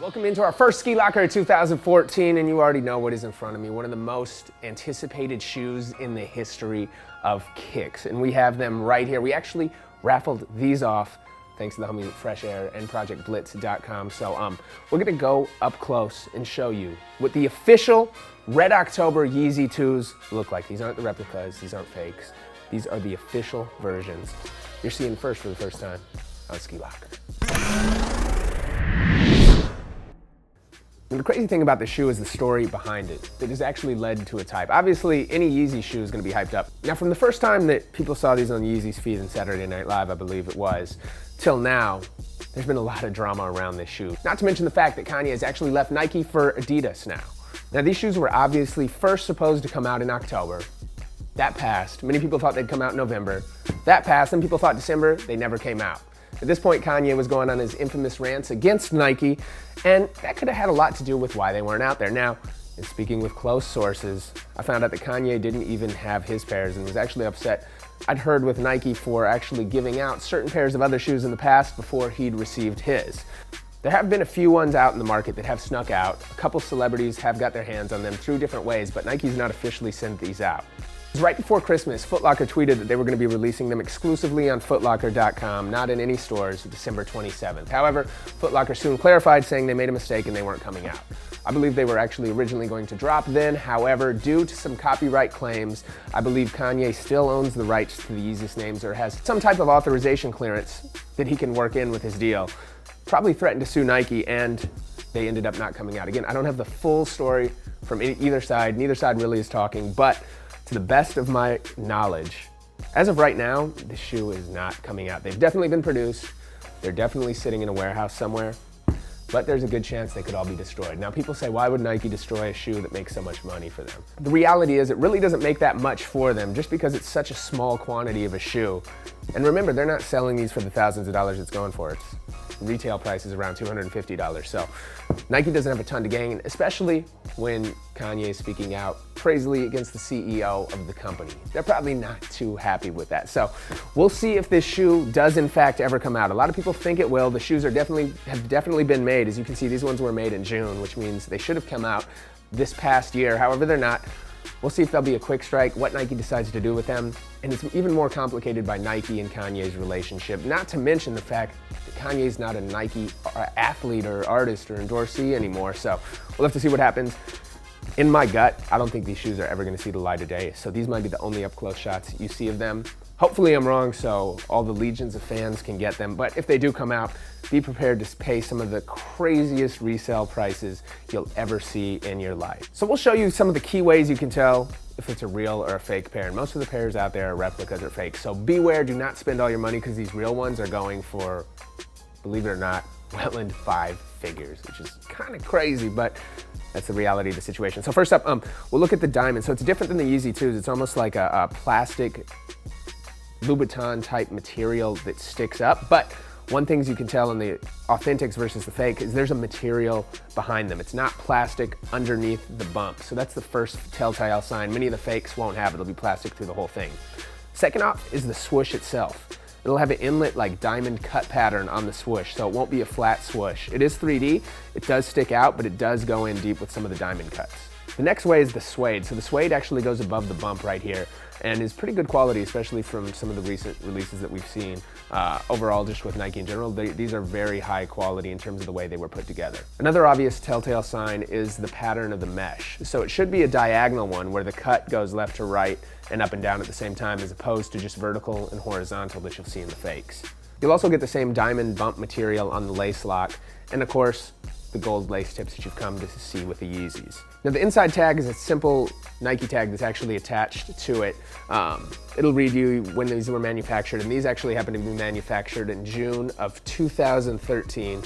Welcome into our first Skeelocker 2014, and you already know what is in front of me. One of the most anticipated shoes in the history of kicks, and we have them right here. We actually raffled these off thanks to the homie Fresh Air and ProjectBlitz.com. So we're gonna go up close and show you what the official Red October Yeezy 2s look like. These aren't the replicas, these aren't fakes. These are the official versions. You're seeing first for the first time on Skeelocker. And the crazy thing about the shoe is the story behind it that has actually led to its hype. Obviously, any Yeezy shoe is going to be hyped up. Now, from the first time that people saw these on Yeezy's feed on Saturday Night Live, I believe it was, till now, there's been a lot of drama around this shoe. Not to mention the fact that Kanye has actually left Nike for Adidas now. Now, these shoes were obviously first supposed to come out in October. That passed. Many people thought they'd come out in November. That passed. Some people thought December. They never came out. At this point, Kanye was going on his infamous rants against Nike, and that could have had a lot to do with why they weren't out there. Now, in speaking with close sources, I found out that Kanye didn't even have his pairs and was actually upset, I'd heard, with Nike for actually giving out certain pairs of other shoes in the past before he'd received his. There have been a few ones out in the market that have snuck out. A couple celebrities have got their hands on them through different ways, but Nike's not officially sent these out. Right before Christmas, Foot Locker tweeted that they were going to be releasing them exclusively on footlocker.com, not in any stores, December 27th. However, Foot Locker soon clarified, saying they made a mistake and they weren't coming out. I believe they were actually originally going to drop then. However, due to some copyright claims, I believe Kanye still owns the rights to the Yeezus names or has some type of authorization clearance that he can work in with his deal. Probably threatened to sue Nike, and they ended up not coming out. Again, I don't have the full story from either side. Neither side really is talking, but to the best of my knowledge, as of right now, the shoe is not coming out. They've definitely been produced. They're definitely sitting in a warehouse somewhere, but there's a good chance they could all be destroyed. Now, people say, why would Nike destroy a shoe that makes so much money for them? The reality is it really doesn't make that much for them just because it's such a small quantity of a shoe. And remember, they're not selling these for the thousands of dollars it's going for. Its retail price is around $250. So Nike doesn't have a ton to gain, especially when Kanye is speaking out crazily against the CEO of the company. They're probably not too happy with that. So we'll see if this shoe does in fact ever come out. A lot of people think it will. The shoes have definitely been made. As you can see, these ones were made in June, which means they should have come out this past year. However, they're not. We'll see if there'll be a quick strike, what Nike decides to do with them. And it's even more complicated by Nike and Kanye's relationship, not to mention the fact that Kanye's not a Nike athlete or artist or endorsee anymore. So we'll have to see what happens. In my gut, I don't think these shoes are ever gonna see the light of day. So these might be the only up close shots you see of them. Hopefully I'm wrong so all the legions of fans can get them, but if they do come out, be prepared to pay some of the craziest resale prices you'll ever see in your life. So we'll show you some of the key ways you can tell if it's a real or a fake pair. And most of the pairs out there are replicas or fakes. So beware, do not spend all your money because these real ones are going for, believe it or not, well into 5 figures, which is kind of crazy, but that's the reality of the situation. So first up, we'll look at the diamond. So it's different than the Yeezy 2s. It's almost like a plastic Louboutin type material that sticks up, but one thing you can tell in the authentics versus the fake is there's a material behind them. It's not plastic underneath the bump. So that's the first telltale sign. Many of the fakes won't have it. It'll be plastic through the whole thing. Second off is the swoosh itself. It'll have an inlet like diamond cut pattern on the swoosh, so it won't be a flat swoosh. It is 3D, it does stick out, but it does go in deep with some of the diamond cuts. The next way is the suede. So the suede actually goes above the bump right here and is pretty good quality, especially from some of the recent releases that we've seen. Overall, just with Nike in general, these are very high quality in terms of the way they were put together. Another obvious telltale sign is the pattern of the mesh. So it should be a diagonal one where the cut goes left to right and up and down at the same time, as opposed to just vertical and horizontal that you'll see in the fakes. You'll also get the same diamond bump material on the lace lock, and of course, the gold lace tips that you've come to see with the Yeezys. Now the inside tag is a simple Nike tag that's actually attached to it. It'll read you when these were manufactured, and these actually happen to be manufactured in June of 2013.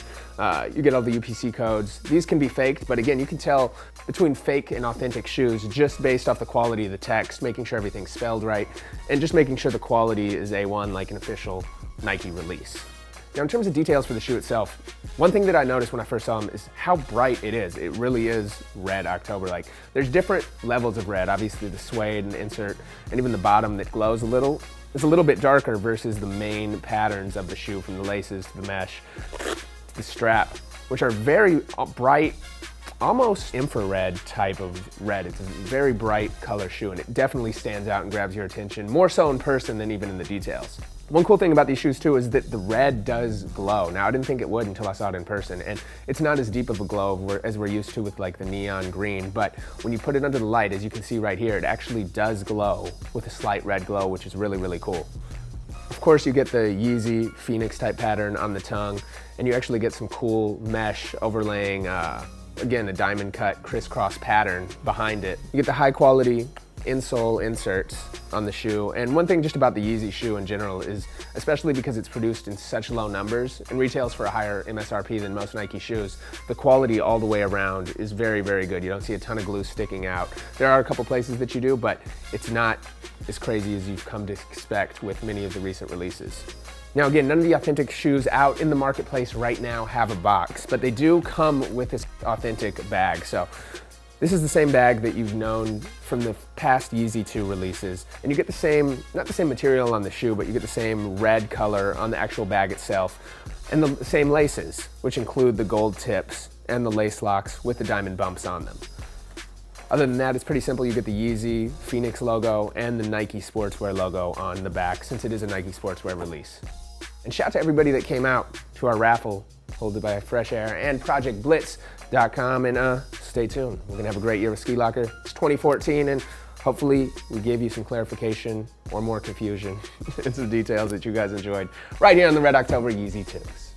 You get all the UPC codes. These can be faked, but again, you can tell between fake and authentic shoes just based off the quality of the text, making sure everything's spelled right, and just making sure the quality is A1 like an official Nike release. Now, in terms of details for the shoe itself, one thing that I noticed when I first saw them is how bright it is. It really is red October. Like, there's different levels of red. Obviously, the suede and the insert, and even the bottom that glows a little, is a little bit darker versus the main patterns of the shoe, from the laces to the mesh, to the strap. which are very bright, almost infrared type of red. It's a very bright color shoe, and it definitely stands out and grabs your attention, more so in person than even in the details. One cool thing about these shoes too is that the red does glow. Now I didn't think it would until I saw it in person, and it's not as deep of a glow as we're used to with like the neon green, but when you put it under the light, as you can see right here, it actually does glow with a slight red glow, which is really, really cool. Of course, you get the Yeezy Phoenix type pattern on the tongue, and you actually get some cool mesh overlaying, again, a diamond cut crisscross pattern behind it. You get the high quality insole inserts on the shoe. And one thing just about the Yeezy shoe in general is, especially because it's produced in such low numbers and retails for a higher MSRP than most Nike shoes, the quality all the way around is very, very good. You don't see a ton of glue sticking out. There are a couple places that you do, but it's not as crazy as you've come to expect with many of the recent releases. Now again, none of the authentic shoes out in the marketplace right now have a box, but they do come with this authentic bag. So this is the same bag that you've known from the past Yeezy 2 releases, and you get the same, not the same material on the shoe, but you get the same red color on the actual bag itself, and the same laces, which include the gold tips and the lace locks with the diamond bumps on them. Other than that, it's pretty simple. You get the Yeezy Phoenix logo and the Nike Sportswear logo on the back, since it is a Nike Sportswear release. And shout out to everybody that came out to our raffle, hosted by Fresh Air and ProjectBlitz.com, and stay tuned. We're gonna have a great year with Skeelocker. It's 2014, and hopefully we gave you some clarification or more confusion and some details that you guys enjoyed right here on the Red October Yeezy Tips.